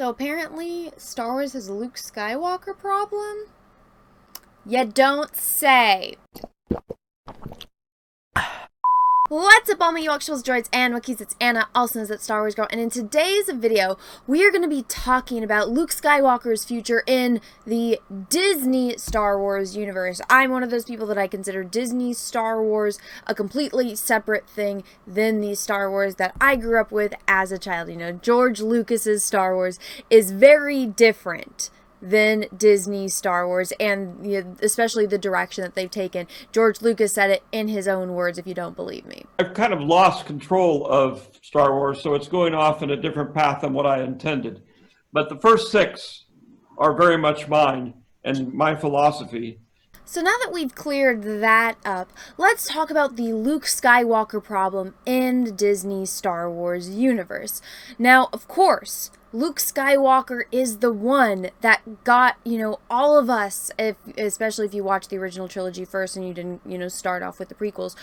So apparently, Star Wars has a Luke Skywalker problem? You don't say. What's up, all my Yokshells, droids, and Wookiees? It's Anna, also known as that Star Wars girl, and in today's video, we are going to be talking about Luke Skywalker's future in the Disney Star Wars universe. I'm one of those people that I consider Disney Star Wars a completely separate thing than the Star Wars that I grew up with as a child. You know, George Lucas's Star Wars is very different than Disney Star Wars, and especially the direction that they've taken. George Lucas said it in his own words, if you don't believe me. I've kind of lost control of Star Wars, so it's going off in a different path than what I intended. But the first six are very much mine and my philosophy. So now that we've cleared that up, let's talk about the Luke Skywalker problem in the Disney Star Wars universe. Now, of course, Luke Skywalker is the one that got, all of us, especially if you watch the original trilogy first and you didn't, start off with the prequels.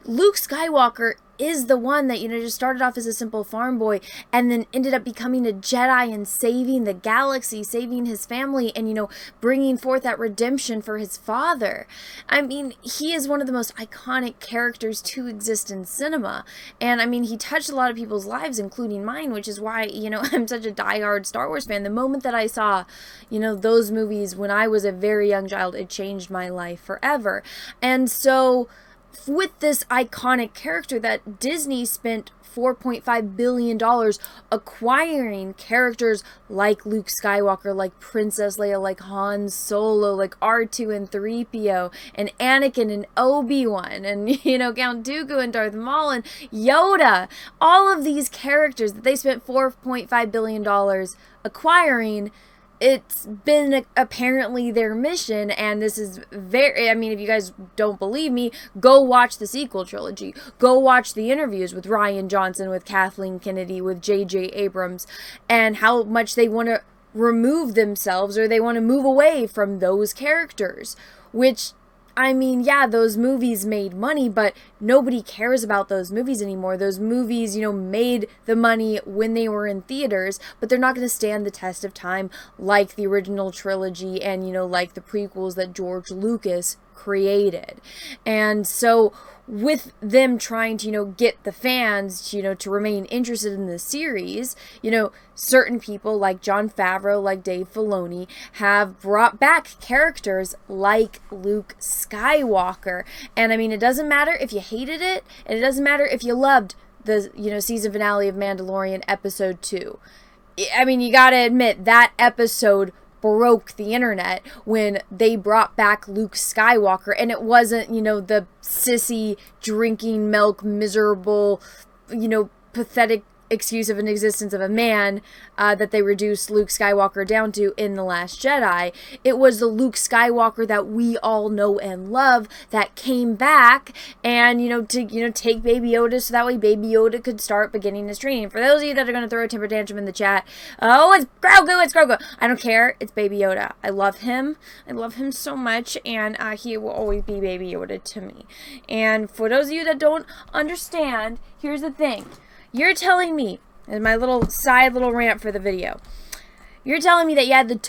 Luke Skywalker is the one that, just started off as a simple farm boy and then ended up becoming a Jedi and saving the galaxy, saving his family, and, bringing forth that redemption for his father. I mean, he is one of the most iconic characters to exist in cinema. And, I mean, he touched a lot of people's lives, including mine, which is why, I'm such a diehard Star Wars fan. The moment that I saw, those movies when I was a very young child, it changed my life forever. And so, with this iconic character that Disney spent $4.5 billion acquiring characters like Luke Skywalker, like Princess Leia, like Han Solo, like R2 and 3PO, and Anakin and Obi-Wan, and, Count Dooku and Darth Maul and Yoda. All of these characters that they spent $4.5 billion acquiring, it's been apparently their mission, and this is very, I mean, if you guys don't believe me, go watch the sequel trilogy. Go watch the interviews with Rian Johnson, with Kathleen Kennedy, with J.J. Abrams, and how much they want to remove themselves, or they want to move away from those characters, which, I mean, yeah, those movies made money, but nobody cares about those movies anymore. Those movies, made the money when they were in theaters, but they're not going to stand the test of time like the original trilogy and, like the prequels that George Lucas created. And so with them trying to, get the fans, to remain interested in the series, certain people like Jon Favreau, like Dave Filoni, have brought back characters like Luke Skywalker. And I mean, it doesn't matter if you hated it, and it doesn't matter if you loved the, season finale of Mandalorian episode 2. I mean, you gotta admit, that episode broke the internet when they brought back Luke Skywalker, and it wasn't, the sissy, drinking milk, miserable, pathetic excuse of an existence of a man that they reduced Luke Skywalker down to in The Last Jedi. It was the Luke Skywalker that we all know and love that came back and, to, take Baby Yoda so that way Baby Yoda could start beginning his training. For those of you that are going to throw a temper tantrum in the chat, oh, it's Grogu, it's Grogu. I don't care. It's Baby Yoda. I love him. I love him so much, and he will always be Baby Yoda to me. And for those of you that don't understand, here's the thing. You're telling me, and my little rant for the video, you're telling me that you had a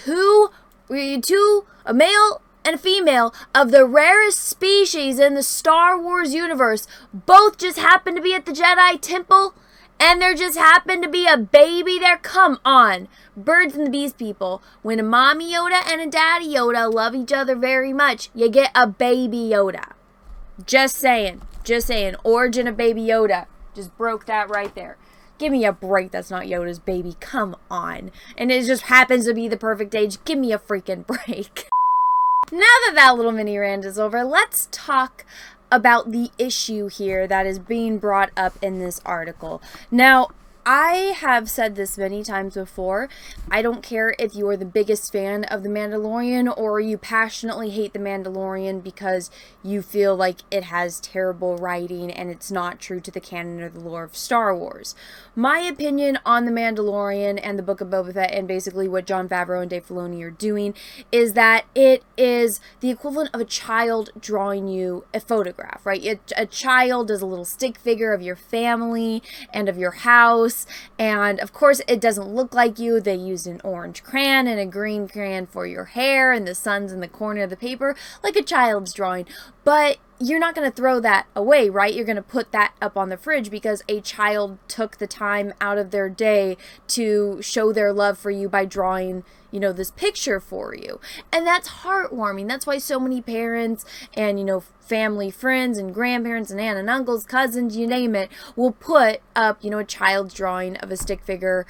male and a female of the rarest species in the Star Wars universe, both just happened to be at the Jedi Temple, and there just happened to be a baby there? Come on. Birds and the Bees people. When a mommy Yoda and a daddy Yoda love each other very much, you get a baby Yoda. Just saying. Origin of Baby Yoda. Just broke that right there. Give me a break. That's not Yoda's baby. Come on. And it just happens to be the perfect age. Give me a freaking break. Now that little mini rant is over, let's talk about the issue here that is being brought up in this article. Now, I have said this many times before. I don't care if you are the biggest fan of The Mandalorian or you passionately hate The Mandalorian because you feel like it has terrible writing and it's not true to the canon or the lore of Star Wars. My opinion on The Mandalorian and the Book of Boba Fett, and basically what Jon Favreau and Dave Filoni are doing, is that it is the equivalent of a child drawing you a photograph, right? A child is a little stick figure of your family and of your house house, and of course it doesn't look like you. They used an orange crayon and a green crayon for your hair, and the sun's in the corner of the paper like a child's drawing. But you're not going to throw that away, right? You're going to put that up on the fridge because a child took the time out of their day to show their love for you by drawing, you know, this picture for you. And that's heartwarming. That's why so many parents and, you know, family, friends, and grandparents, and aunt and uncles, cousins, you name it, will put up, you know, a child's drawing of a stick figure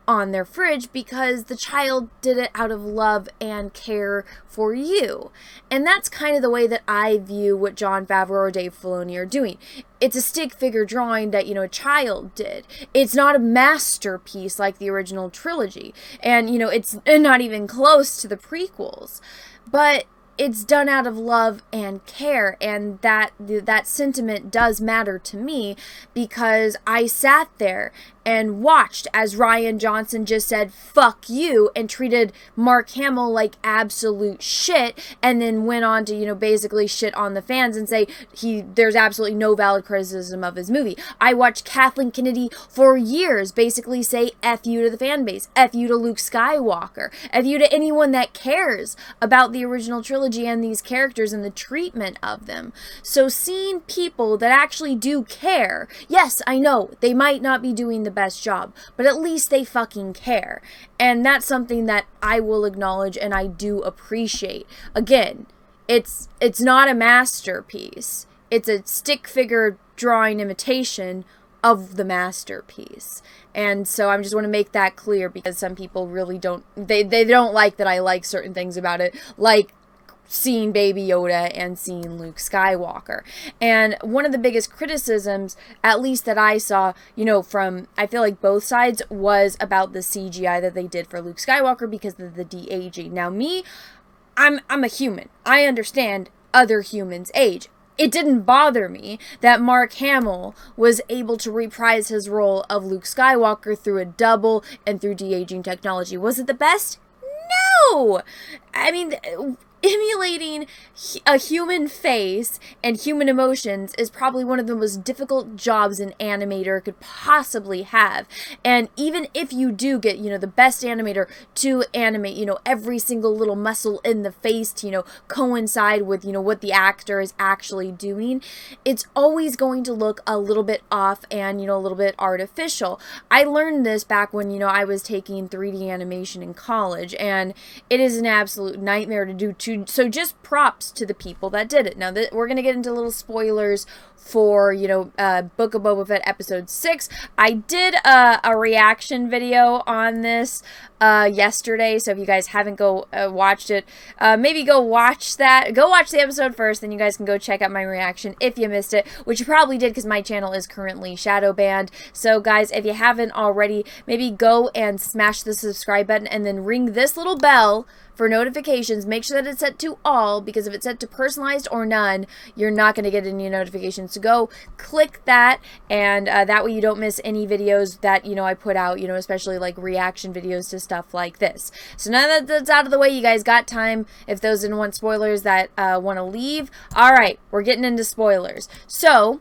on their fridge because the child did it out of love and care for you. And that's kind of the way that I view what Jon Favreau or Dave Filoni are doing. It's a stick figure drawing that, you know, a child did. It's not a masterpiece like the original trilogy. And, you know, it's not even close to the prequels. But it's done out of love and care, and that sentiment does matter to me because I sat there and watched as Rian Johnson just said fuck you and treated Mark Hamill like absolute shit, and then went on to, you know, basically shit on the fans and say there's absolutely no valid criticism of his movie. I watched Kathleen Kennedy for years basically say F you to the fan base, F you to Luke Skywalker, F you to anyone that cares about the original trilogy and these characters and the treatment of them. So seeing people that actually do care, yes, I know they might not be doing the best job, but at least they fucking care. And that's something that I will acknowledge and I do appreciate. Again, it's not a masterpiece. It's a stick figure drawing imitation of the masterpiece. And so I just want to make that clear because some people really don't, they don't like that I like certain things about it, like seeing Baby Yoda and seeing Luke Skywalker. And one of the biggest criticisms, at least that I saw, you know, from, I feel like both sides, was about the CGI that they did for Luke Skywalker because of the de-aging. Now me, I'm a human. I understand other humans age. It didn't bother me that Mark Hamill was able to reprise his role of Luke Skywalker through a double and through de-aging technology. Was it the best? No! I mean, emulating a human face and human emotions is probably one of the most difficult jobs an animator could possibly have. And even if you do get, you know, the best animator to animate, you know, every single little muscle in the face to, you know, coincide with, you know, what the actor is actually doing, it's always going to look a little bit off and, you know, a little bit artificial. I learned this back when, you know, I was taking 3D animation in college, and it is an absolute nightmare to do. So just props to the people that did it. Now, we're going to get into little spoilers for, you know, Book of Boba Fett episode 6. I did a reaction video on this yesterday, so if you guys haven't watched it, maybe go watch that. Go watch the episode first, then you guys can go check out my reaction if you missed it, which you probably did because my channel is currently shadow banned. So guys, if you haven't already, maybe go and smash the subscribe button and then ring this little bell for notifications. Make sure that it's set to all, because if it's set to personalized or none, you're not going to get any notifications. So go click that, and that way you don't miss any videos that, you know, I put out, you know, especially like reaction videos to stuff like this. So now that that's out of the way, you guys got time, if those didn't want spoilers that want to leave. All right, we're getting into spoilers. So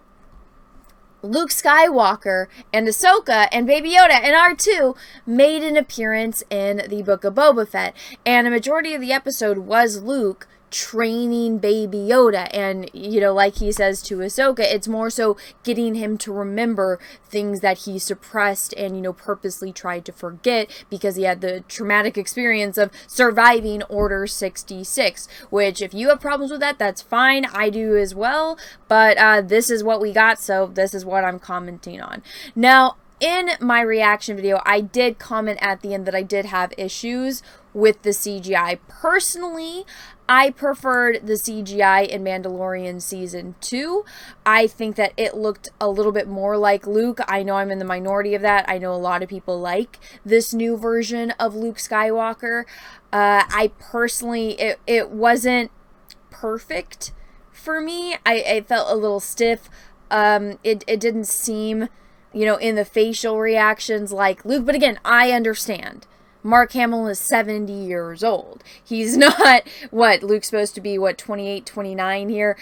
Luke Skywalker and Ahsoka and Baby Yoda and R2 made an appearance in the Book of Boba Fett, and a majority of the episode was Luke training Baby Yoda, and, you know, like he says to Ahsoka, it's more so getting him to remember things that he suppressed and, you know, purposely tried to forget because he had the traumatic experience of surviving Order 66, which, if you have problems with that, that's fine. I do as well, but this is what we got, so this is what I'm commenting on. Now, in my reaction video, I did comment at the end that I did have issues with the CGI. Personally, I preferred the CGI in Mandalorian Season 2. I think that it looked a little bit more like Luke. I know I'm in the minority of that. I know a lot of people like this new version of Luke Skywalker. I personally, it wasn't perfect for me. I felt a little stiff. It didn't seem, you know, in the facial reactions like Luke. But again, I understand. Mark Hamill is 70 years old. He's not, what, Luke's supposed to be, what, 28, 29 here?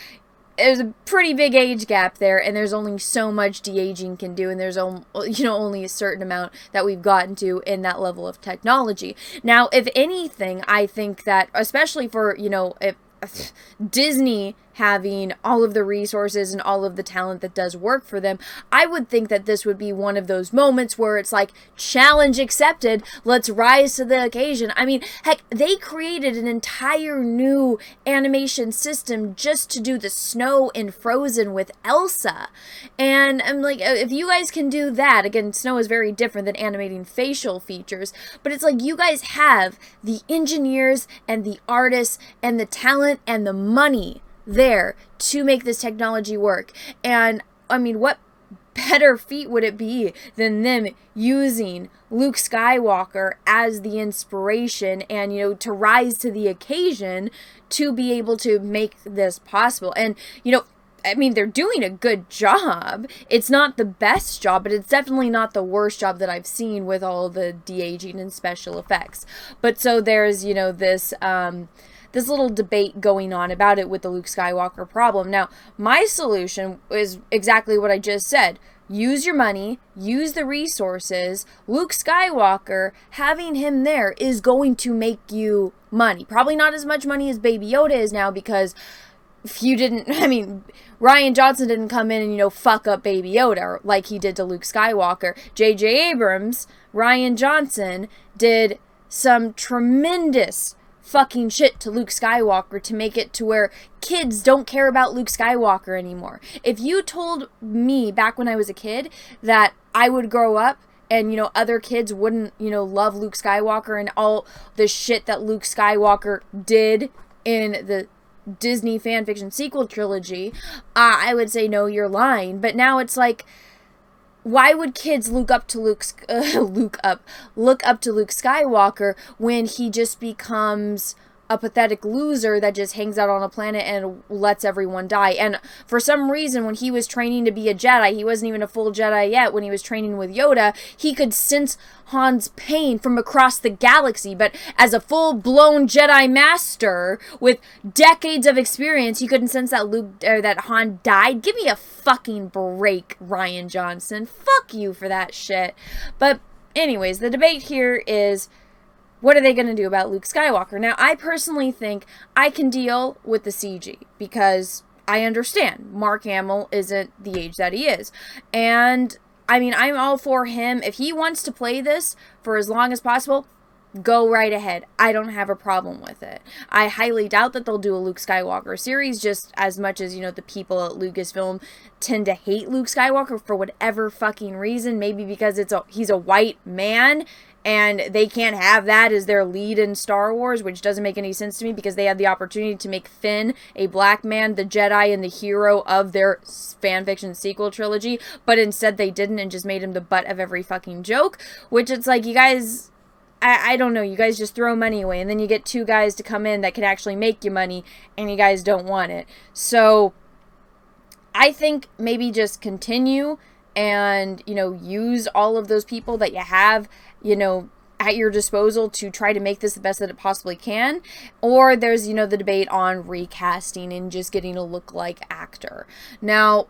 there's a pretty big age gap there, and there's only so much de-aging can do, and there's only a certain amount that we've gotten to in that level of technology. Now, if anything, I think that, especially for, if Disney having all of the resources and all of the talent that does work for them, I would think that this would be one of those moments where it's like, challenge accepted, let's rise to the occasion. I mean, heck, they created an entire new animation system just to do the snow in Frozen with Elsa. And I'm like, if you guys can do that, again, snow is very different than animating facial features, but it's like you guys have the engineers and the artists and the talent and the money there to make this technology work. And I mean, what better feat would it be than them using Luke Skywalker as the inspiration and, to rise to the occasion to be able to make this possible. And, I mean, they're doing a good job. It's not the best job, but it's definitely not the worst job that I've seen with all the de-aging and special effects. But so there's, this little debate going on about it with the Luke Skywalker problem. Now, my solution is exactly what I just said. Use your money, use the resources. Luke Skywalker, having him there is going to make you money. Probably not as much money as Baby Yoda is now, because if you didn't, Rian Johnson didn't come in and, fuck up Baby Yoda like he did to Luke Skywalker. J.J. Abrams, Rian Johnson, did some tremendous fucking shit to Luke Skywalker to make it to where kids don't care about Luke Skywalker anymore. If you told me back when I was a kid that I would grow up and, other kids wouldn't, love Luke Skywalker and all the shit that Luke Skywalker did in the Disney fanfiction sequel trilogy, I would say, no, you're lying. But now it's like, why would kids look up to Luke Skywalker when he just becomes a pathetic loser that just hangs out on a planet and lets everyone die? And for some reason, when he was training to be a Jedi, he wasn't even a full Jedi yet. When he was training with Yoda, he could sense Han's pain from across the galaxy. But as a full-blown Jedi Master with decades of experience, he couldn't sense that Han died. Give me a fucking break, Rian Johnson. Fuck you for that shit. But anyways, the debate here is, what are they going to do about Luke Skywalker? Now, I personally think I can deal with the CG because I understand Mark Hamill isn't the age that he is. And, I'm all for him. If he wants to play this for as long as possible, go right ahead. I don't have a problem with it. I highly doubt that they'll do a Luke Skywalker series, just as much as, the people at Lucasfilm tend to hate Luke Skywalker for whatever fucking reason. Maybe because he's a white man and they can't have that as their lead in Star Wars, which doesn't make any sense to me because they had the opportunity to make Finn, a black man, the Jedi and the hero of their fanfiction sequel trilogy, but instead they didn't and just made him the butt of every fucking joke, which it's like, you guys, I don't know, you guys just throw money away and then you get two guys to come in that can actually make you money and you guys don't want it. So I think maybe just continue and, use all of those people that you have, at your disposal to try to make this the best that it possibly can. Or there's, the debate on recasting and just getting a look-like actor. Now,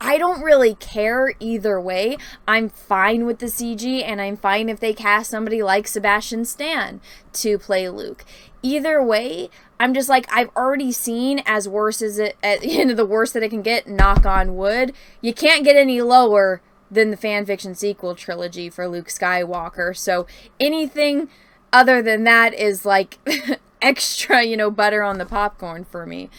I don't really care either way. I'm fine with the CG, and I'm fine if they cast somebody like Sebastian Stan to play Luke. Either way, I'm just like, I've already seen as worse as it, the worst that it can get, knock on wood. You can't get any lower than the fanfiction sequel trilogy for Luke Skywalker. So anything other than that is like extra, butter on the popcorn for me.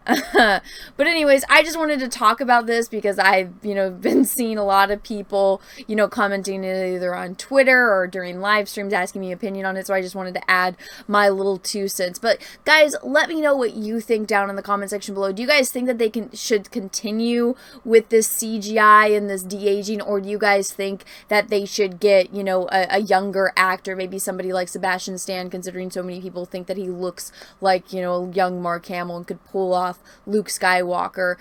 But anyways, I just wanted to talk about this because I've, been seeing a lot of people, commenting either on Twitter or during live streams asking me opinion on it. So I just wanted to add my little 2 cents. But guys, let me know what you think down in the comment section below. Do you guys think that they should continue with this CGI and this de-aging, or do you guys think that they should get, a younger actor, maybe somebody like Sebastian Stan, considering so many people think that he looks like, a young Mark Hamill and could pull off Luke Skywalker?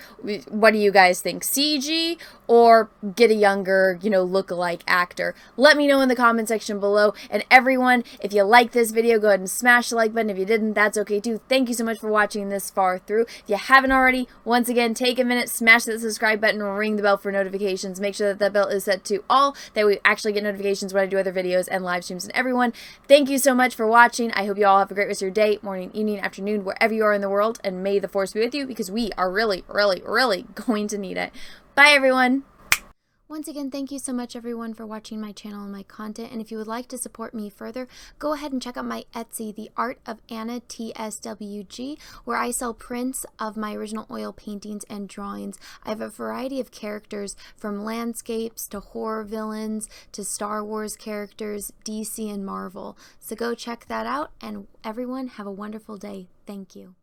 What do you guys think? CG or get a younger, look-alike actor. Let me know in the comment section below. And everyone, if you like this video, go ahead and smash the like button. If you didn't, that's okay too. Thank you so much for watching this far through. If you haven't already, once again, take a minute, smash that subscribe button, ring the bell for notifications. Make sure that that bell is set to all, that we actually get notifications when I do other videos and live streams. And everyone, thank you so much for watching. I hope you all have a great rest of your day, morning, evening, afternoon, wherever you are in the world, and may the force be with you, because we are really, really, really going to need it. Bye, everyone. Once again, thank you so much, everyone, for watching my channel and my content. And if you would like to support me further, go ahead and check out my Etsy, The Art of Anna TSWG, where I sell prints of my original oil paintings and drawings. I have a variety of characters, from landscapes to horror villains to Star Wars characters, DC and Marvel. So go check that out, and everyone, have a wonderful day. Thank you.